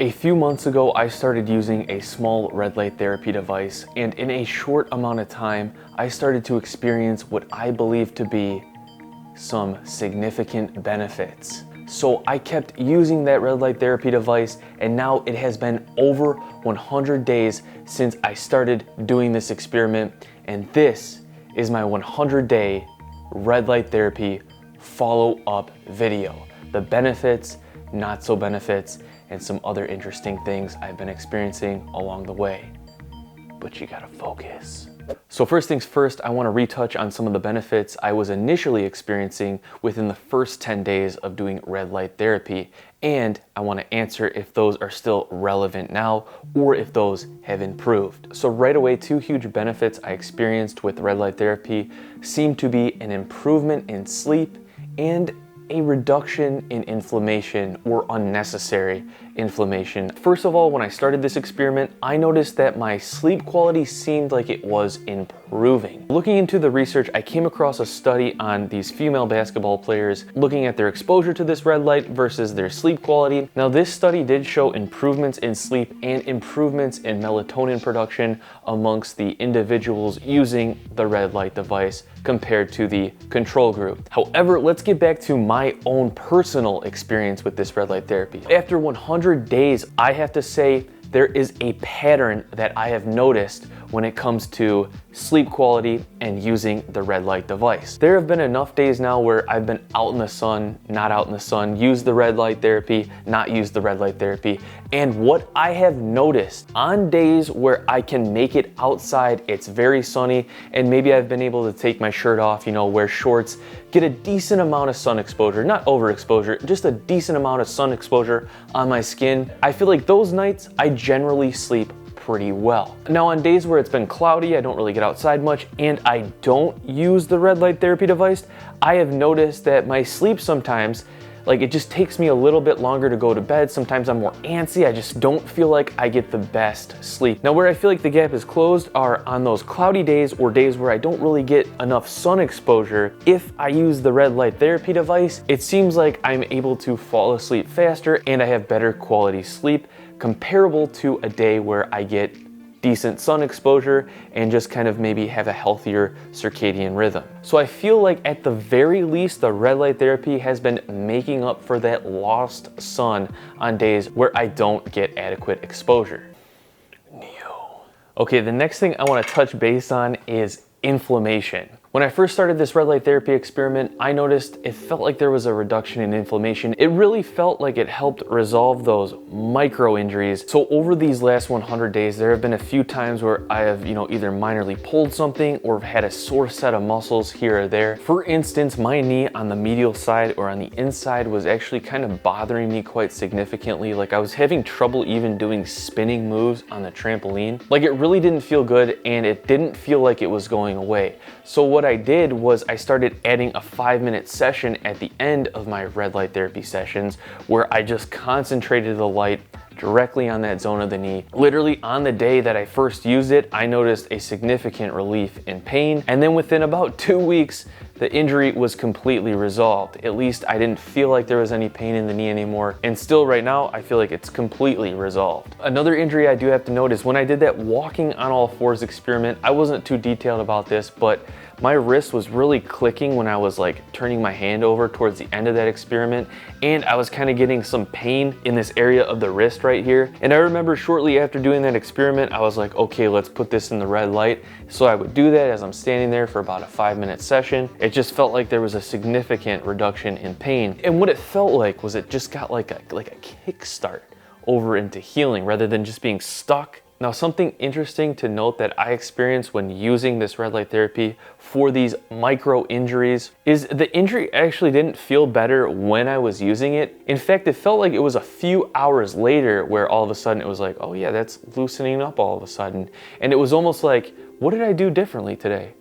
A few months ago, I started using a small red light therapy device, and in a short amount of time, I started to experience what I believe to be some significant benefits. So I kept using that red light therapy device, and now it has been over 100 days since I started doing this experiment, and this is my 100-day red light therapy follow-up video. The benefits, not so benefits, and some other interesting things I've been experiencing along the way. But you gotta focus. So first things first, I wanna retouch on some of the benefits I was initially experiencing within the first 10 days of doing red light therapy, and I wanna answer if those are still relevant now or if those have improved. So right away, two huge benefits I experienced with red light therapy seem to be an improvement in sleep and a reduction in inflammation or unnecessary inflammation. First of all, when I started this experiment, I noticed that my sleep quality seemed like it was improving. Looking into the research, I came across a study on these female basketball players looking at their exposure to this red light versus their sleep quality. Now, this study did show improvements in sleep and improvements in melatonin production amongst the individuals using the red light device compared to the control group. However, let's get back to my own personal experience with this red light therapy. After 100 days, I have to say there is a pattern that I have noticed when it comes to sleep quality and using the red light device. There have been enough days now where I've been out in the sun, not out in the sun, used the red light therapy, not used the red light therapy. And what I have noticed on days where I can make it outside, it's very sunny, and maybe I've been able to take my shirt off, wear shorts, get a decent amount of sun exposure, not overexposure, just a decent amount of sun exposure on my skin. I feel like those nights I generally sleep pretty well. Now, on days where it's been cloudy, I don't really get outside much, and I don't use the red light therapy device, I have noticed that my sleep sometimes, it just takes me a little bit longer to go to bed. Sometimes I'm more antsy. I just don't feel like I get the best sleep. Now, where I feel like the gap is closed are on those cloudy days or days where I don't really get enough sun exposure. If I use the red light therapy device, it seems like I'm able to fall asleep faster and I have better quality sleep, comparable to a day where I get decent sun exposure and just kind of maybe have a healthier circadian rhythm. So I feel like at the very least, the red light therapy has been making up for that lost sun on days where I don't get adequate exposure. Okay, the next thing I want to touch base on is inflammation. When I first started this red light therapy experiment, I noticed it felt like there was a reduction in inflammation. It really felt like it helped resolve those micro injuries. So over these last 100 days, there have been a few times where I have, either minorly pulled something or had a sore set of muscles here or there. For instance, my knee on the medial side or on the inside was actually kind of bothering me quite significantly. Like I was having trouble even doing spinning moves on the trampoline. Like it really didn't feel good and it didn't feel like it was going away. So what I did was I started adding a 5-minute session at the end of my red light therapy sessions where I just concentrated the light directly on that zone of the knee. Literally on the day that I first used it, I noticed a significant relief in pain. And then within about 2 weeks, the injury was completely resolved. At least I didn't feel like there was any pain in the knee anymore. And still right now, I feel like it's completely resolved. Another injury I do have to note is when I did that walking on all fours experiment, I wasn't too detailed about this, but my wrist was really clicking when I was turning my hand over towards the end of that experiment, and I was kind of getting some pain in this area of the wrist right here. And I remember shortly after doing that experiment, I was like, okay, let's put this in the red light. So I would do that as I'm standing there for about a 5-minute session. It just felt like there was a significant reduction in pain. And what it felt like was it just got like a kickstart over into healing rather than just being stuck. Now, something interesting to note that I experienced when using this red light therapy for these micro injuries is the injury actually didn't feel better when I was using it. In fact, it felt like it was a few hours later where all of a sudden it was like, oh yeah, that's loosening up all of a sudden. And it was almost like, what did I do differently today?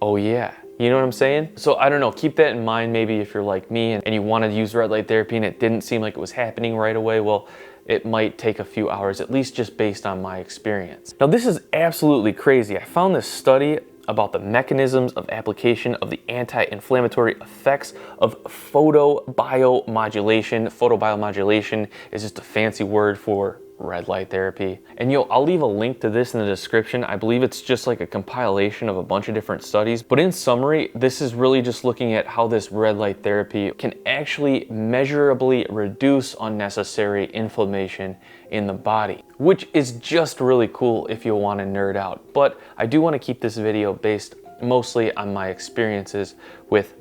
Oh yeah. You know what I'm saying? So I don't know, keep that in mind maybe if you're like me and you want to use red light therapy and it didn't seem like it was happening right away. Well, it might take a few hours, at least just based on my experience. Now this is absolutely crazy. I found this study about the mechanisms of application of the anti-inflammatory effects of photobiomodulation. Photobiomodulation is just a fancy word for red light therapy. And I'll leave a link to this in the description. I believe it's just like a compilation of a bunch of different studies. But in summary, this is really just looking at how this red light therapy can actually measurably reduce unnecessary inflammation in the body, which is just really cool if you want to nerd out. But I do want to keep this video based mostly on my experiences with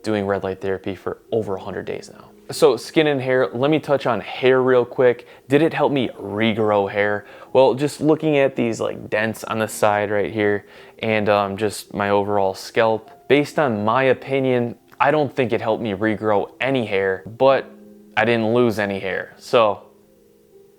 doing red light therapy for over 100 days now. So skin and hair, let me touch on hair real quick. Did it help me regrow hair? Well, just looking at these like dents on the side right here and just my overall scalp, based on my opinion, I don't think it helped me regrow any hair, but I didn't lose any hair. So,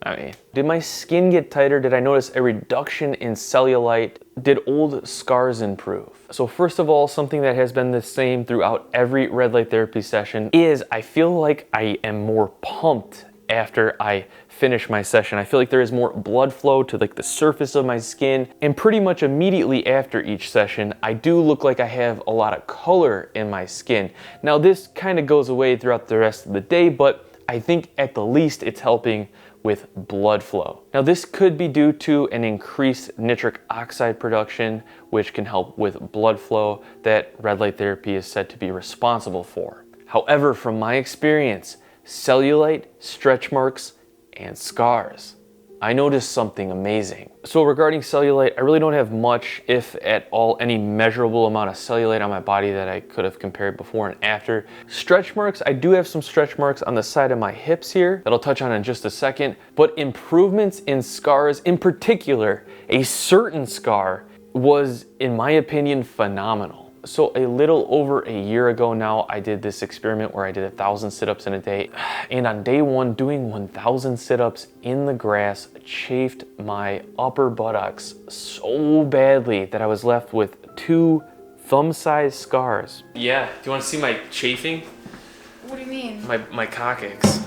I mean, did my skin get tighter? Did I notice a reduction in cellulite? Did old scars improve? So first of all, something that has been the same throughout every red light therapy session is I feel like I am more pumped after I finish my session. I feel like there is more blood flow to like the surface of my skin, and pretty much immediately after each session, I do look like I have a lot of color in my skin. Now this kind of goes away throughout the rest of the day, but I think at the least it's helping with blood flow. Now this could be due to an increased nitric oxide production, which can help with blood flow that red light therapy is said to be responsible for. However, from my experience, cellulite, stretch marks, and scars, I noticed something amazing. So regarding cellulite, I really don't have much, if at all, any measurable amount of cellulite on my body that I could have compared before and after. Stretch marks, I do have some stretch marks on the side of my hips here that I'll touch on in just a second, but improvements in scars, in particular, a certain scar was, in my opinion, phenomenal. So a little over a year ago now, I did this experiment where I did 1,000 sit-ups in a day. And on day one, doing 1,000 sit-ups in the grass chafed my upper buttocks so badly that I was left with 2 thumb-sized scars. Yeah, do you want to see my chafing? What do you mean? My coccyx.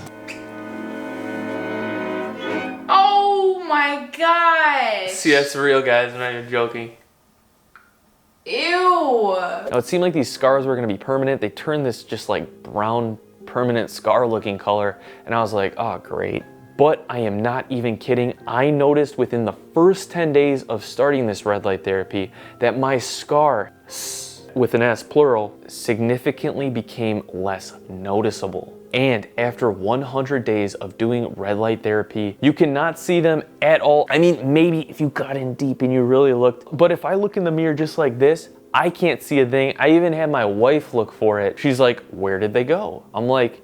Oh my gosh! See, that's real, guys. I'm not even joking. Ew! Now it seemed like these scars were gonna be permanent. They turned this just like brown, permanent scar looking color. And I was like, oh, great. But I am not even kidding. I noticed within the first 10 days of starting this red light therapy that my scar, with an S plural, significantly became less noticeable. And after 100 days of doing red light therapy, you cannot see them at all. I mean, maybe if you got in deep and you really looked, but if I look in the mirror just like this, I can't see a thing. I even had my wife look for it. She's like, where did they go? I'm like,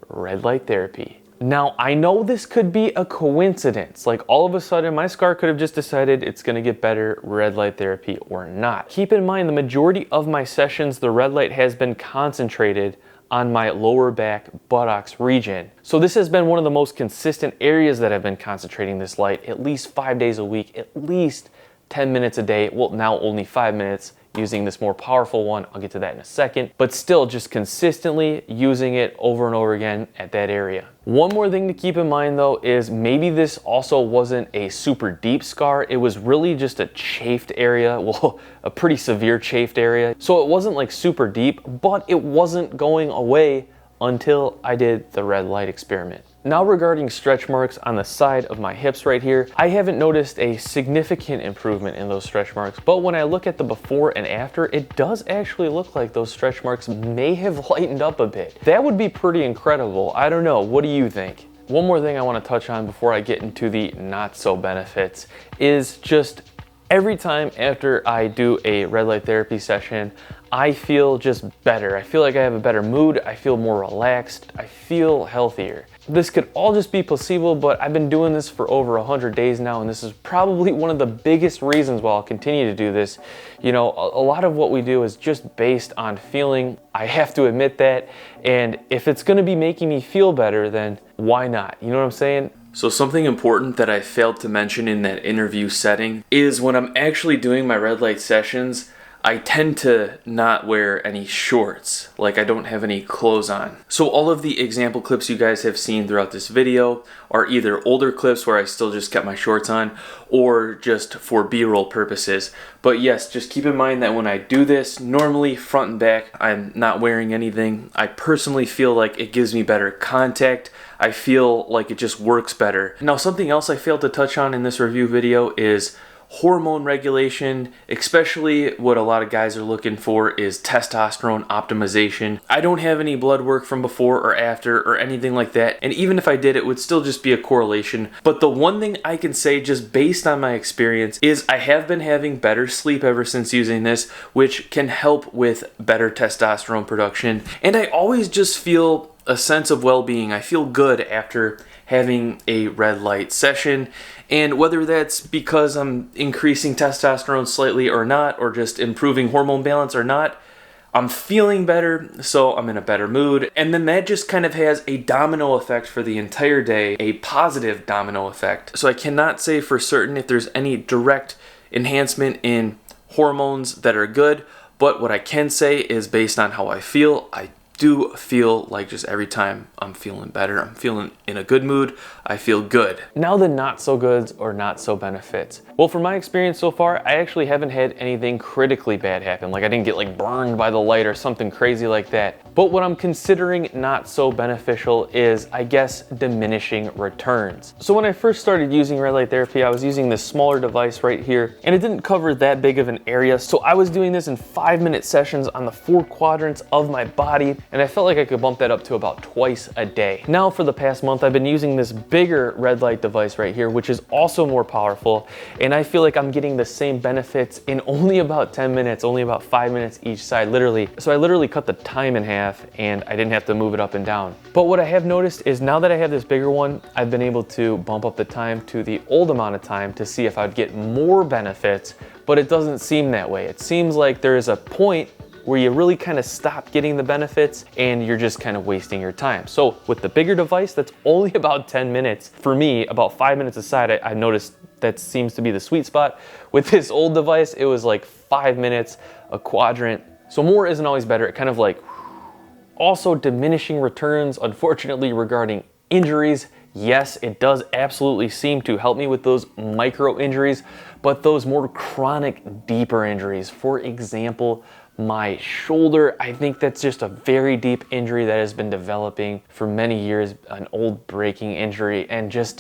red light therapy. Now, I know this could be a coincidence. Like all of a sudden, my scar could have just decided it's gonna get better, red light therapy or not. Keep in mind, the majority of my sessions, the red light has been concentrated on my lower back buttocks region. So this has been one of the most consistent areas that I've been concentrating this light at least 5 days a week, at least 10 minutes a day. Well, now only 5 minutes using this more powerful one. I'll get to that in a second, but still just consistently using it over and over again at that area. One more thing to keep in mind though is maybe this also wasn't a super deep scar. It was really just a chafed area. Well, a pretty severe chafed area. So it wasn't like super deep, but it wasn't going away until I did the red light experiment. Now regarding stretch marks on the side of my hips right here, I haven't noticed a significant improvement in those stretch marks, but when I look at the before and after, it does actually look like those stretch marks may have lightened up a bit. That would be pretty incredible. I don't know, what do you think? One more thing I want to touch on before I get into the not so benefits is just every time after I do a red light therapy session, I feel just better. I feel like I have a better mood. I feel more relaxed. I feel healthier. This could all just be placebo, but I've been doing this for over 100 days now, and this is probably one of the biggest reasons why I'll continue to do this. You know, a lot of what we do is just based on feeling. I have to admit that, and if it's gonna be making me feel better, then why not? You know what I'm saying? So something important that I failed to mention in that interview setting is when I'm actually doing my red light sessions, I tend to not wear any shorts, like I don't have any clothes on. So all of the example clips you guys have seen throughout this video are either older clips where I still just kept my shorts on, or just for B-roll purposes. But yes, just keep in mind that when I do this, normally front and back, I'm not wearing anything. I personally feel like it gives me better contact. I feel like it just works better. Now, something else I failed to touch on in this review video is hormone regulation, especially what a lot of guys are looking for is testosterone optimization. I don't have any blood work from before or after or anything like that, and even if I did, it would still just be a correlation. But the one thing I can say just based on my experience is I have been having better sleep ever since using this, which can help with better testosterone production. And I always just feel a sense of well-being. I feel good after having a red light session, and whether that's because I'm increasing testosterone slightly or not, or just improving hormone balance or not, I'm feeling better, so I'm in a better mood. And then that just kind of has a domino effect for the entire day, a positive domino effect. So I cannot say for certain if there's any direct enhancement in hormones that are good, but what I can say is based on how I feel, I do feel like just every time I'm feeling better, I'm feeling in a good mood, I feel good. Now the not so goods or not so benefits. Well, from my experience so far, I actually haven't had anything critically bad happen. Like I didn't get like burned by the light or something crazy like that. But what I'm considering not so beneficial is, I guess, diminishing returns. So when I first started using red light therapy, I was using this smaller device right here, and it didn't cover that big of an area. So I was doing this in 5-minute sessions on the 4 quadrants of my body, and I felt like I could bump that up to about twice a day. Now for the past month, I've been using this bigger red light device right here, which is also more powerful, and I feel like I'm getting the same benefits in only about 10 minutes, only about 5 minutes each side, literally. So I literally cut the time in half, and I didn't have to move it up and down. But what I have noticed is now that I have this bigger one, I've been able to bump up the time to the old amount of time to see if I'd get more benefits, but it doesn't seem that way. It seems like there is a point where you really kind of stop getting the benefits and you're just kind of wasting your time. So with the bigger device, that's only about 10 minutes. For me, about 5 minutes aside, I noticed that seems to be the sweet spot. With this old device, it was like 5 minutes, a quadrant. So more isn't always better. It kind of like, also diminishing returns, unfortunately, regarding injuries. Yes, it does absolutely seem to help me with those micro injuries, but those more chronic, deeper injuries, for example, my shoulder, I think that's just a very deep injury that has been developing for many years, an old breaking injury, and just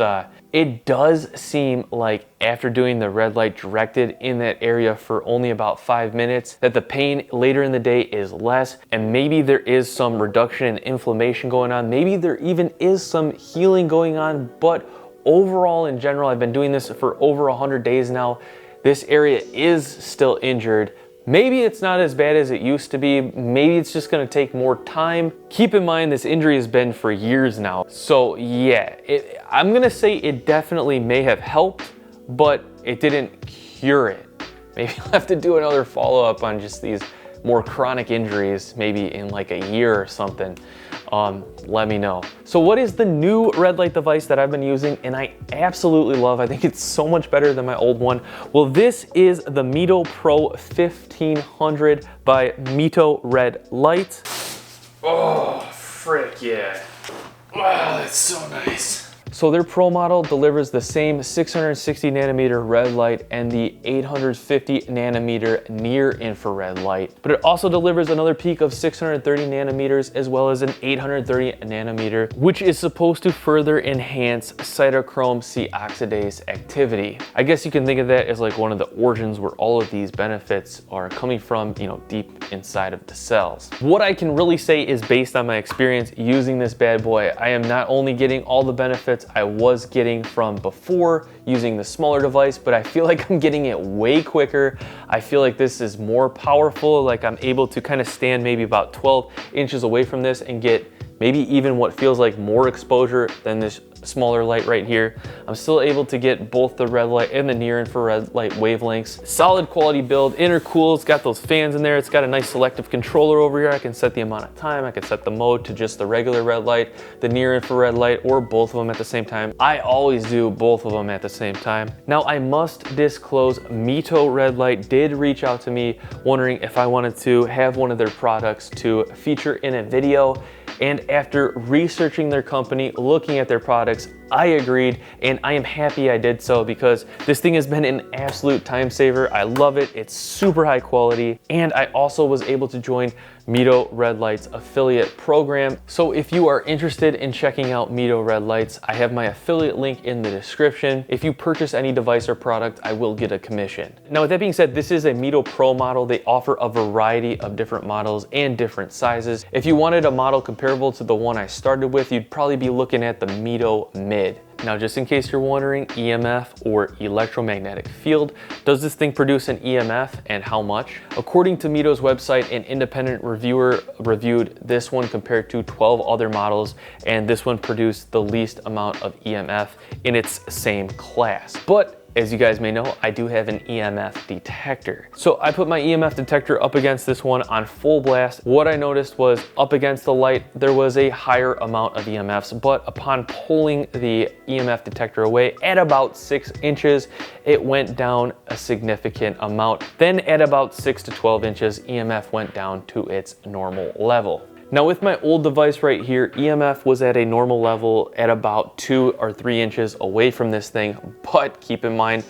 it does seem like after doing the red light directed in that area for only about 5 minutes, that the pain later in the day is less, and maybe there is some reduction in inflammation going on, maybe there even is some healing going on, but overall in general, I've been doing this for over 100 days now, this area is still injured. Maybe it's not as bad as it used to be. Maybe it's just gonna take more time. Keep in mind, this injury has been for years now. So yeah, I'm gonna say it definitely may have helped, but it didn't cure it. Maybe I'll have to do another follow-up on just these more chronic injuries, maybe in like a year or something. Let me know. So what is the new red light device that I've been using and I absolutely love? I think it's so much better than my old one. Well, this is the Mito Pro 1500 by Mito Red Light. Oh, frick yeah. Wow, that's so nice. So their Pro model delivers the same 660 nanometer red light and the 850 nanometer near infrared light, but it also delivers another peak of 630 nanometers as well as an 830 nanometer, which is supposed to further enhance cytochrome C oxidase activity. I guess you can think of that as like one of the origins where all of these benefits are coming from, you know, deep inside of the cells. What I can really say is based on my experience using this bad boy, I am not only getting all the benefits I was getting from before using the smaller device, but I feel like I'm getting it way quicker. I feel like this is more powerful, like I'm able to kind of stand maybe about 12 inches away from this and get maybe even what feels like more exposure than this smaller light right here. I'm still able to get both the red light and the near infrared light wavelengths. Solid quality build, intercooled, it's got those fans in there. It's got a nice selective controller over here. I can set the amount of time, I can set the mode to just the regular red light, the near infrared light, or both of them at the same time. I always do both of them at the same time. Now I must disclose, Mito Red Light did reach out to me wondering if I wanted to have one of their products to feature in a video. And after researching their company, looking at their products, I agreed, and I am happy I did so because this thing has been an absolute time saver. I love it, it's super high quality, and I also was able to join Mito Red Light's affiliate program. So if you are interested in checking out Mito Red Lights, I have my affiliate link in the description. If you purchase any device or product, I will get a commission. Now with that being said, this is a Mito Pro model. They offer a variety of different models and different sizes. If you wanted a model comparable to the one I started with, you'd probably be looking at the Mito Mid. Now, just in case you're wondering, EMF or electromagnetic field, does this thing produce an EMF and how much? According to Mito's website, an independent reviewer reviewed this one compared to 12 other models, and this one produced the least amount of EMF in its same class. But as you guys may know, I do have an EMF detector. So I put my EMF detector up against this one on full blast. What I noticed was up against the light, there was a higher amount of EMFs, but upon pulling the EMF detector away at about 6 inches, it went down a significant amount. Then at about 6 to 12 inches, EMF went down to its normal level. Now with my old device right here, EMF was at a normal level at about 2 or 3 inches away from this thing, but keep in mind,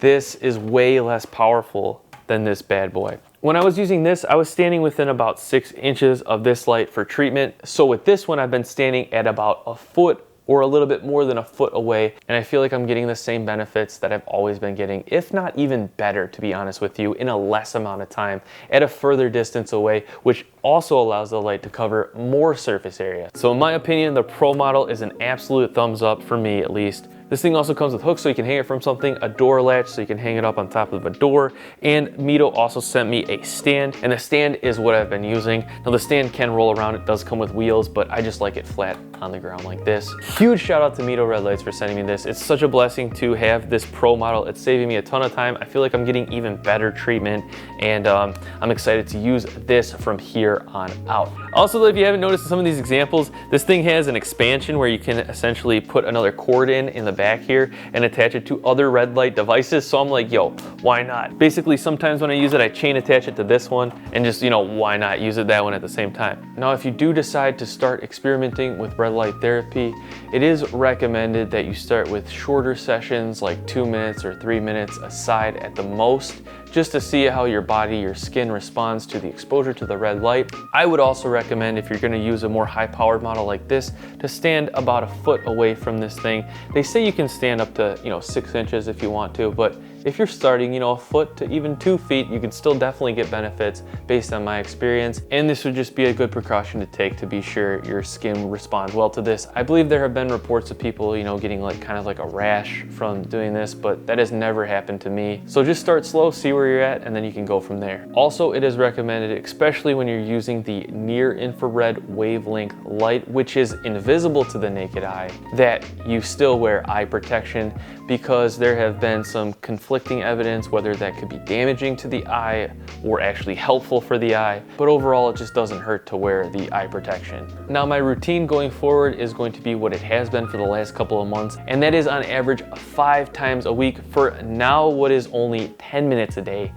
this is way less powerful than this bad boy. When I was using this, I was standing within about 6 inches of this light for treatment. So with this one, I've been standing at about a foot or a little bit more than a foot away, and I feel like I'm getting the same benefits that I've always been getting, if not even better, to be honest with you, in a less amount of time at a further distance away, which also allows the light to cover more surface area. So in my opinion, the Pro model is an absolute thumbs up for me, at least. This thing also comes with hooks so you can hang it from something, a door latch so you can hang it up on top of a door, and Mito also sent me a stand, and the stand is what I've been using. Now the stand can roll around, it does come with wheels, but I just like it flat on the ground like this. Huge shout out to Mito Red Lights for sending me this. It's such a blessing to have this Pro model. It's saving me a ton of time. I feel like I'm getting even better treatment, and I'm excited to use this from here on out. Also, if you haven't noticed in some of these examples, this thing has an expansion where you can essentially put another cord in the back here and attach it to other red light devices. So I'm like, yo, why not? Basically, sometimes when I use it, I chain attach it to this one and just, you know, why not use it that one at the same time? Now, if you do decide to start experimenting with red light therapy, it is recommended that you start with shorter sessions, like 2 minutes or 3 minutes aside at the most, just to see how your body, your skin responds to the exposure to the red light. I would also recommend, if you're gonna use a more high-powered model like this, to stand about a foot away from this thing. They say you can stand up to, 6 inches if you want to, but if you're starting, a foot to even 2 feet, you can still definitely get benefits based on my experience. And this would just be a good precaution to take to be sure your skin responds well to this. I believe there have been reports of people, getting kind of like a rash from doing this, but that has never happened to me. So just start slow, see where you're at, and then you can go from there. Also, it is recommended, especially when you're using the near infrared wavelength light, which is invisible to the naked eye, that you still wear eye protection, because there have been some conflicting evidence whether that could be damaging to the eye or actually helpful for the eye, but overall it just doesn't hurt to wear the eye protection. Now my routine going forward is going to be what it has been for the last couple of months, and that is on average 5 times a week for now what is only 10 minutes a day.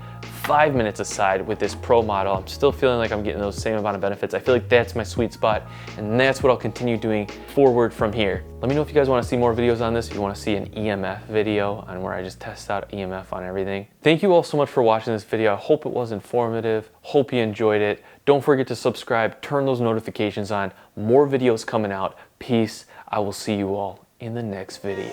5 minutes aside with this Pro model. I'm still feeling like I'm getting those same amount of benefits. I feel like that's my sweet spot, and that's what I'll continue doing forward from here. Let me know if you guys want to see more videos on this, if you want to see an EMF video on where I just test out EMF on everything. Thank you all so much for watching this video. I hope it was informative. Hope you enjoyed it. Don't forget to subscribe, turn those notifications on. More videos coming out. Peace. I will see you all in the next video.